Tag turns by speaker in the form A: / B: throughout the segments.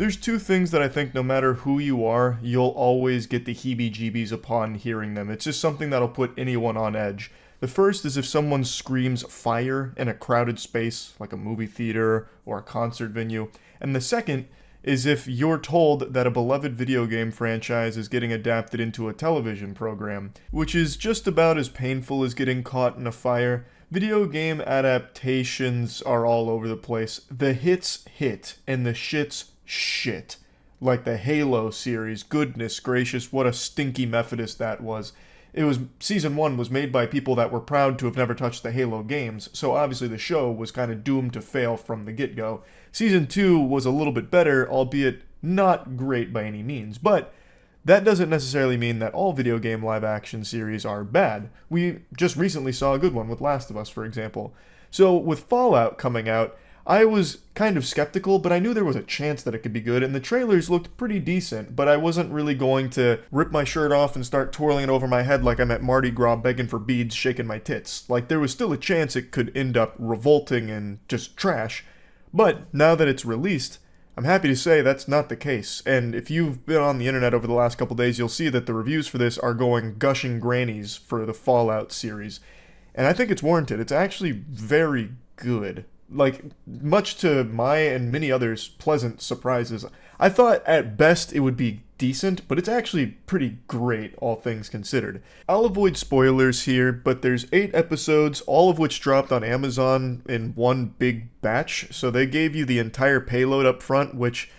A: There's two things that I think no matter who you are, you'll always get the heebie-jeebies upon hearing them. It's just something that'll put anyone on edge. The first is if someone screams fire in a crowded space, like a movie theater or a concert venue. And the second is if you're told that a beloved video game franchise is getting adapted into a television program, which is just about as painful as getting caught in a fire. Video game adaptations are all over the place. The hits hit, and the shits shit. Like the Halo series, goodness gracious, what a stinky Methodist that was. Season 1 was made by people that were proud to have never touched the Halo games, so obviously the show was kind of doomed to fail from the get-go. Season 2 was a little bit better, albeit not great by any means, but that doesn't necessarily mean that all video game live-action series are bad. We just recently saw a good one with Last of Us, for example. So with Fallout coming out, I was kind of skeptical, but I knew there was a chance that it could be good, and the trailers looked pretty decent, but I wasn't really going to rip my shirt off and start twirling it over my head like I'm at Mardi Gras begging for beads, shaking my tits. Like, there was still a chance it could end up revolting and just trash. But now that it's released, I'm happy to say that's not the case, and if you've been on the internet over the last couple days, you'll see that the reviews for this are going gushing grannies for the Fallout series. And I think it's warranted. It's actually very good. Like, much to my and many others' pleasant surprises. I thought at best it would be decent, but it's actually pretty great, all things considered. I'll avoid spoilers here, but there's 8 episodes, all of which dropped on Amazon in one big batch, so they gave you the entire payload up front, which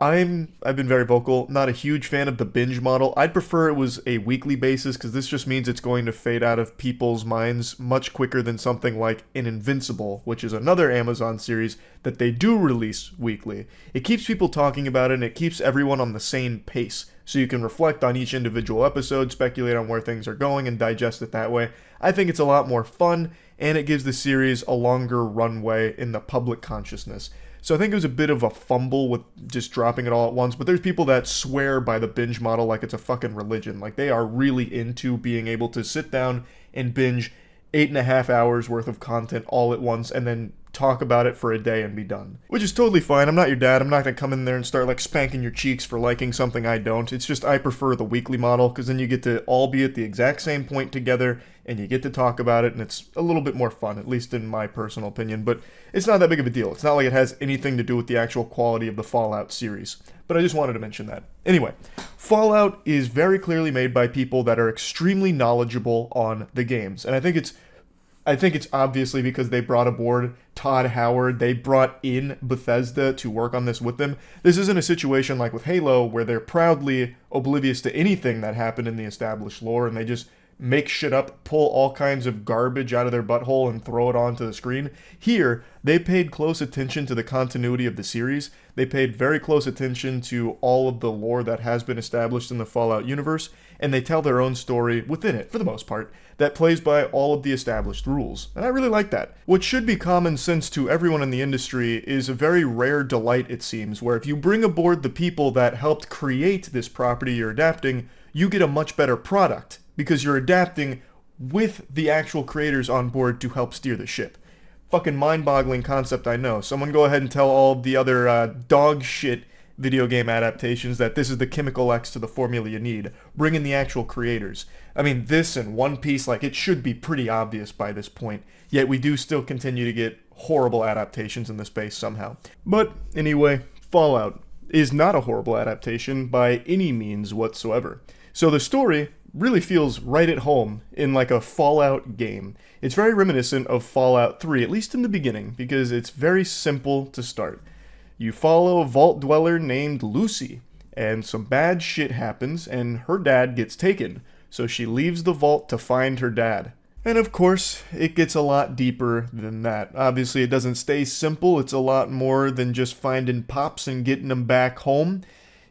A: I've been very vocal, not a huge fan of the binge model. I'd prefer it was a weekly basis, because this just means it's going to fade out of people's minds much quicker than something like an Invincible, which is another Amazon series that they do release weekly. It keeps people talking about it, and it keeps everyone on the same pace, so you can reflect on each individual episode, speculate on where things are going, and digest it that way. I think it's a lot more fun, and it gives the series a longer runway in the public consciousness. So I think it was a bit of a fumble with just dropping it all at once, but there's people that swear by the binge model like it's a fucking religion. Like, they are really into being able to sit down and binge 8.5 hours worth of content all at once and then talk about it for a day and be done. Which is totally fine. I'm not your dad. I'm not going to come in there and start like spanking your cheeks for liking something I don't. It's just I prefer the weekly model, because then you get to all be at the exact same point together and you get to talk about it, and it's a little bit more fun, at least in my personal opinion. But it's not that big of a deal. It's not like it has anything to do with the actual quality of the Fallout series. But I just wanted to mention that. Anyway, Fallout is very clearly made by people that are extremely knowledgeable on the games. And I think it's obviously because they brought aboard Todd Howard. They brought in Bethesda to work on this with them. This isn't a situation like with Halo where they're proudly oblivious to anything that happened in the established lore and they just make shit up, pull all kinds of garbage out of their butthole and throw it onto the screen. Here, they paid close attention to the continuity of the series. They paid very close attention to all of the lore that has been established in the Fallout universe, and they tell their own story within it, for the most part, that plays by all of the established rules. And I really like that. What should be common sense to everyone in the industry is a very rare delight, it seems, where if you bring aboard the people that helped create this property you're adapting, you get a much better product, because you're adapting with the actual creators on board to help steer the ship. Fucking mind-boggling concept, I know. Someone go ahead and tell all the other dog shit video game adaptations that this is the chemical X to the formula you need. Bring in the actual creators. I mean, this and One Piece, like, it should be pretty obvious by this point, yet we do still continue to get horrible adaptations in the space somehow. But anyway, Fallout is not a horrible adaptation by any means whatsoever. So the story really feels right at home in like a Fallout game. It's very reminiscent of Fallout 3, at least in the beginning, because it's very simple to start. You follow a vault dweller named Lucy, and some bad shit happens, and her dad gets taken, so she leaves the vault to find her dad. And of course, it gets a lot deeper than that. Obviously, it doesn't stay simple, it's a lot more than just finding Pops and getting them back home.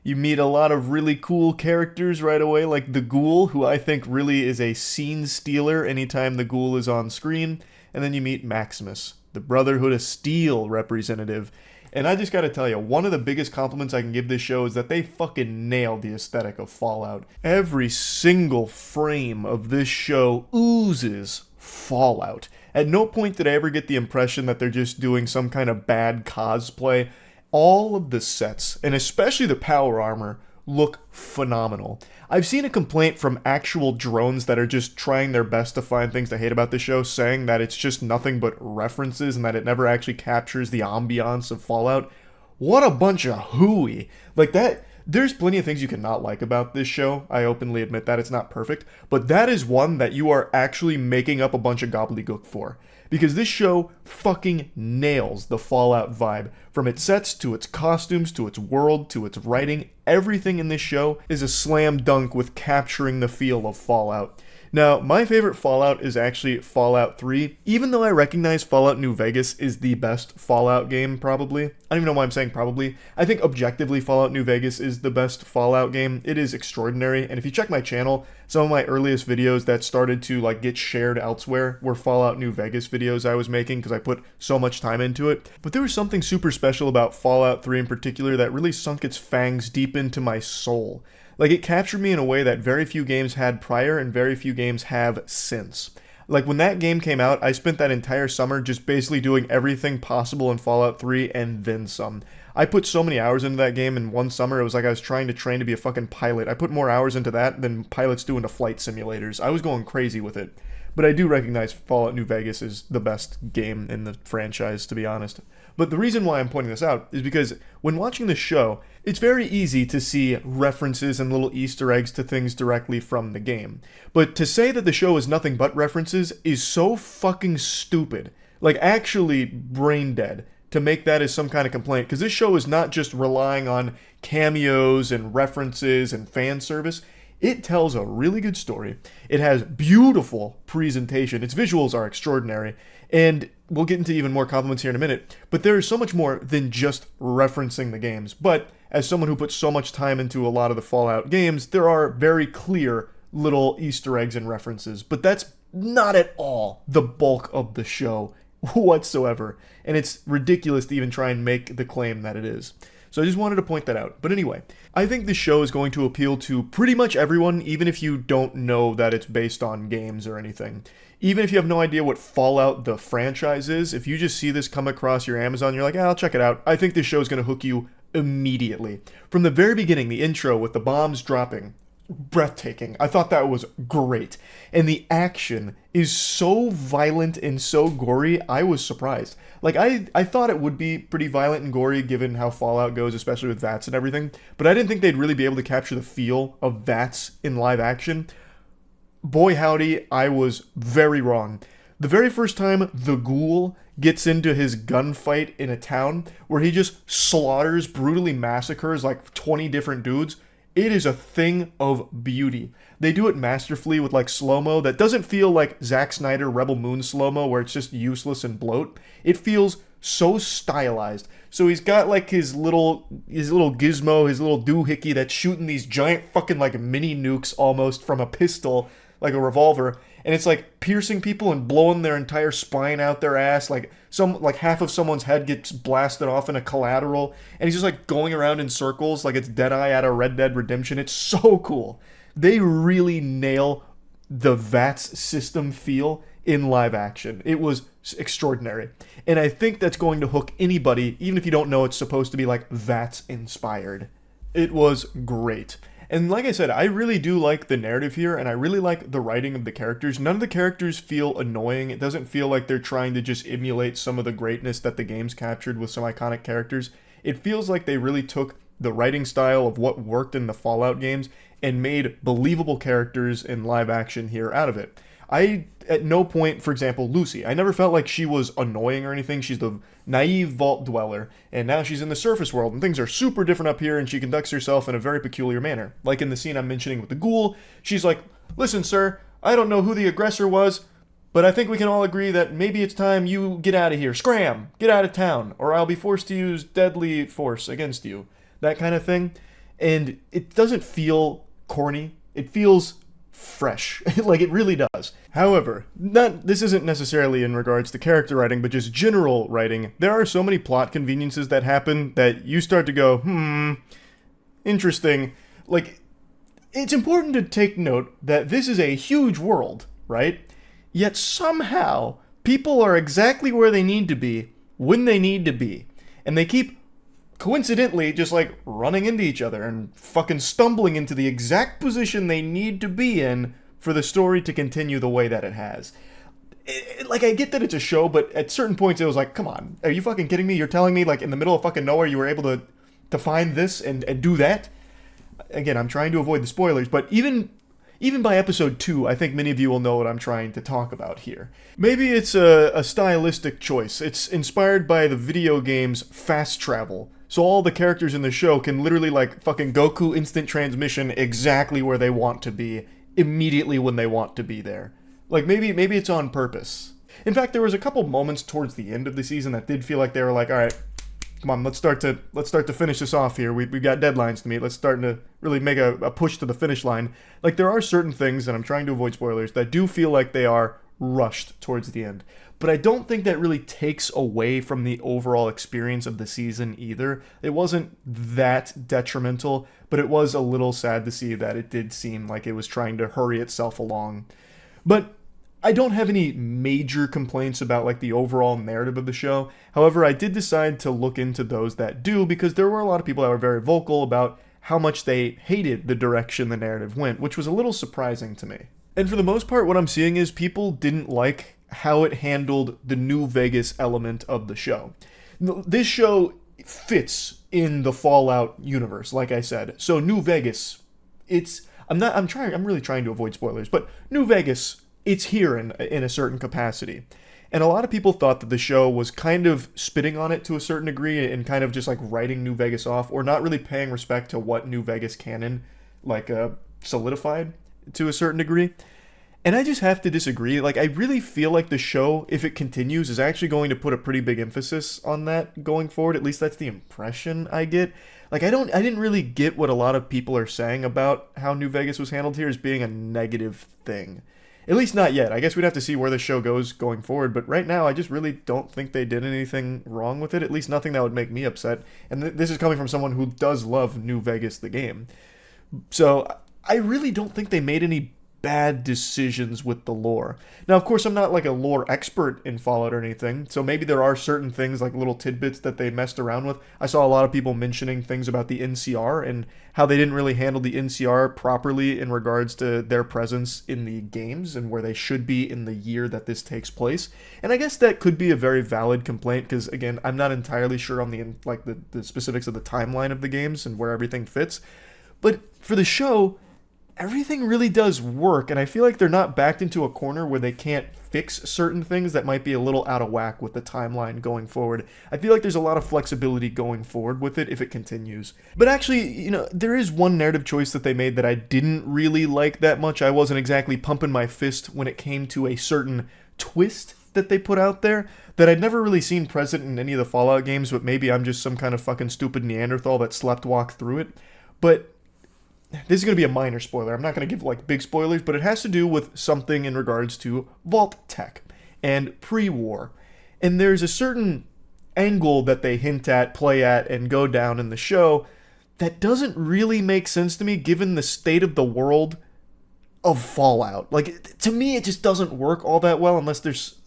A: You meet a lot of really cool characters right away, like the Ghoul, who I think really is a scene stealer anytime the Ghoul is on screen. And then you meet Maximus, the Brotherhood of Steel representative. And I just gotta tell you, one of the biggest compliments I can give this show is that they fucking nailed the aesthetic of Fallout. Every single frame of this show oozes Fallout. At no point did I ever get the impression that they're just doing some kind of bad cosplay. All of the sets, and especially the power armor, look phenomenal. I've seen a complaint from actual drones that are just trying their best to find things to hate about the show, saying that it's just nothing but references and that it never actually captures the ambiance of Fallout. What a bunch of hooey. Like that, there's plenty of things you cannot like about this show. I openly admit that it's not perfect, but that is one that you are actually making up a bunch of gobbledygook for. Because this show fucking nails the Fallout vibe. From its sets, to its costumes, to its world, to its writing, everything in this show is a slam dunk with capturing the feel of Fallout. Now, my favorite Fallout is actually Fallout 3, even though I recognize Fallout New Vegas is the best Fallout game, probably. I don't even know why I'm saying probably. I think objectively Fallout New Vegas is the best Fallout game. It is extraordinary, and if you check my channel, some of my earliest videos that started to like get shared elsewhere were Fallout New Vegas videos I was making because I put so much time into it. But there was something super special about Fallout 3 in particular that really sunk its fangs deep into my soul. Like, it captured me in a way that very few games had prior and very few games have since. Like, when that game came out, I spent that entire summer just basically doing everything possible in Fallout 3 and then some. I put so many hours into that game in one summer, it was like I was trying to train to be a fucking pilot. I put more hours into that than pilots do into flight simulators. I was going crazy with it. But I do recognize Fallout New Vegas is the best game in the franchise, to be honest. But the reason why I'm pointing this out is because when watching the show, it's very easy to see references and little Easter eggs to things directly from the game. But to say that the show is nothing but references is so fucking stupid. Like, actually brain dead to make that as some kind of complaint. Because this show is not just relying on cameos and references and fan service. It tells a really good story. It has beautiful presentation. Its visuals are extraordinary. And we'll get into even more compliments here in a minute. But there is so much more than just referencing the games. But as someone who puts so much time into a lot of the Fallout games, there are very clear little Easter eggs and references. But that's not at all the bulk of the show whatsoever. And it's ridiculous to even try and make the claim that it is. So I just wanted to point that out. But anyway, I think this show is going to appeal to pretty much everyone, even if you don't know that it's based on games or anything. Even if you have no idea what Fallout the franchise is, if you just see this come across your Amazon, you're like, I'll check it out. I think this show is going to hook you immediately. From the very beginning, the intro with the bombs dropping, breathtaking. I thought that was great. And the action is so violent and so gory, I was surprised. Like, I thought it would be pretty violent and gory given how Fallout goes, especially with VATS and everything, but I didn't think they'd really be able to capture the feel of VATS in live action. Boy howdy, I was very wrong. The very first time the ghoul gets into his gunfight in a town, where he just slaughters, brutally massacres like 20 different dudes, it is a thing of beauty. They do it masterfully with like slow-mo that doesn't feel like Zack Snyder Rebel Moon slow-mo where it's just useless and bloat. It feels so stylized. So he's got like his little gizmo, his little doohickey that's shooting these giant fucking like mini nukes almost from a pistol, like a revolver, and it's like piercing people and blowing their entire spine out their ass. Like half of someone's head gets blasted off in a collateral, and he's just like going around in circles like it's Deadeye out of Red Dead Redemption. It's so cool. They really nail the VATS system feel in live action. It was extraordinary. And I think that's going to hook anybody, even if you don't know it's supposed to be like VATS inspired. It was great. And like I said, I really do like the narrative here, and I really like the writing of the characters. None of the characters feel annoying. It doesn't feel like they're trying to just emulate some of the greatness that the game's captured with some iconic characters. It feels like they really took the writing style of what worked in the Fallout games and made believable characters in live action here out of it. I, at no point, for example, Lucy, I never felt like she was annoying or anything. She's the naive vault dweller, and now she's in the surface world, and things are super different up here, and she conducts herself in a very peculiar manner. Like in the scene I'm mentioning with the ghoul, she's like, listen, sir, I don't know who the aggressor was, but I think we can all agree that maybe it's time you get out of here. Scram! Get out of town, or I'll be forced to use deadly force against you. That kind of thing. And it doesn't feel corny. It feels fresh. Like, it really does. However, this isn't necessarily in regards to character writing, but just general writing. There are so many plot conveniences that happen that you start to go, interesting. Like, it's important to take note that this is a huge world, right? Yet somehow, people are exactly where they need to be, when they need to be. And they keep coincidentally just like running into each other and fucking stumbling into the exact position they need to be in for the story to continue the way that it has. Like, I get that it's a show, but at certain points it was like, come on, are you fucking kidding me? You're telling me, like, in the middle of fucking nowhere you were able to find this and do that? Again, I'm trying to avoid the spoilers, but even by episode 2, I think many of you will know what I'm trying to talk about here. Maybe it's a stylistic choice. It's inspired by the video game's fast travel. So all the characters in the show can literally, like, fucking Goku instant transmission exactly where they want to be, immediately when they want to be there. Like, maybe it's on purpose. In fact, there was a couple moments towards the end of the season that did feel like they were like, all right, come on, let's start to finish this off here. We've got deadlines to meet. Let's start to really make a push to the finish line. Like, there are certain things, and I'm trying to avoid spoilers, that do feel like they are rushed towards the end. But I don't think that really takes away from the overall experience of the season either. It wasn't that detrimental, but it was a little sad to see that it did seem like it was trying to hurry itself along. But I don't have any major complaints about, like, the overall narrative of the show. However, I did decide to look into those that do, because there were a lot of people that were very vocal about how much they hated the direction the narrative went, which was a little surprising to me. And for the most part, what I'm seeing is people didn't like how it handled the New Vegas element of the show. This show fits in the Fallout universe, like I said. So New Vegas, I'm really trying to avoid spoilers, but New Vegas, it's here in a certain capacity. And a lot of people thought that the show was kind of spitting on it to a certain degree and kind of just like writing New Vegas off, or not really paying respect to what New Vegas canon like solidified to a certain degree. And I just have to disagree. Like, I really feel like the show, if it continues, is actually going to put a pretty big emphasis on that going forward. At least that's the impression I get. Like, I didn't really get what a lot of people are saying about how New Vegas was handled here as being a negative thing. At least not yet. I guess we'd have to see where the show goes going forward. But right now, I just really don't think they did anything wrong with it. At least nothing that would make me upset. And this is coming from someone who does love New Vegas, the game. So I really don't think they made any bad decisions with the lore. Now, of course, I'm not like a lore expert in Fallout or anything, so maybe there are certain things, like little tidbits that they messed around with. I saw a lot of people mentioning things about the NCR and how they didn't really handle the NCR properly in regards to their presence in the games and where they should be in the year that this takes place. And I guess that could be a very valid complaint, because again, I'm not entirely sure on the specifics of the timeline of the games and where everything fits. But for the show, everything really does work, and I feel like they're not backed into a corner where they can't fix certain things that might be a little out of whack with the timeline going forward. I feel like there's a lot of flexibility going forward with it if it continues. But actually, there is one narrative choice that they made that I didn't really like that much. I wasn't exactly pumping my fist when it came to a certain twist that they put out there that I'd never really seen present in any of the Fallout games, but maybe I'm just some kind of fucking stupid Neanderthal that sleptwalked through it. But this is going to be a minor spoiler. I'm not going to give like big spoilers, but it has to do with something in regards to Vault-Tec and pre-war. And there's a certain angle that they hint at, play at, and go down in the show that doesn't really make sense to me given the state of the world of Fallout. Like, to me, it just doesn't work all that well unless there's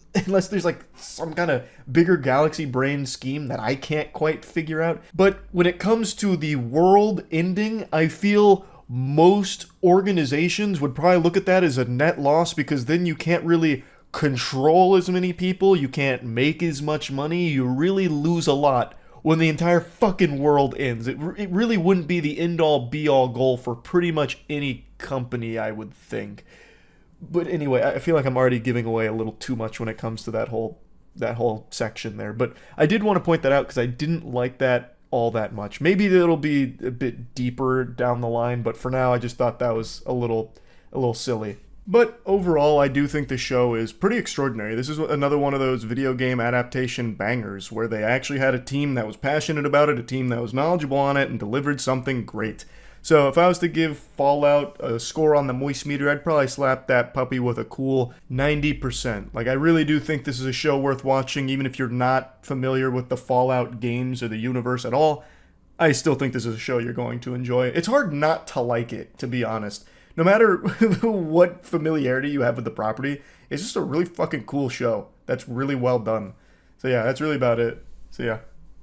A: like some kind of bigger galaxy brain scheme that I can't quite figure out. But when it comes to the world ending, I feel most organizations would probably look at that as a net loss, because then you can't really control as many people, you can't make as much money, you really lose a lot when the entire fucking world ends. It really wouldn't be the end-all be-all goal for pretty much any company, I would think. But anyway, I feel like I'm already giving away a little too much when it comes to that whole section there. But I did want to point that out because I didn't like that all that much. Maybe it'll be a bit deeper down the line, but for now I just thought that was a little silly. But overall, I do think the show is pretty extraordinary. This is another one of those video game adaptation bangers where they actually had a team that was passionate about it, a team that was knowledgeable on it, and delivered something great. So if I was to give Fallout a score on the moist meter, I'd probably slap that puppy with a cool 90%. Like, I really do think this is a show worth watching, even if you're not familiar with the Fallout games or the universe at all. I still think this is a show you're going to enjoy. It's hard not to like it, to be honest. No matter what familiarity you have with the property, it's just a really fucking cool show that's really well done. So yeah, that's really about it. So yeah.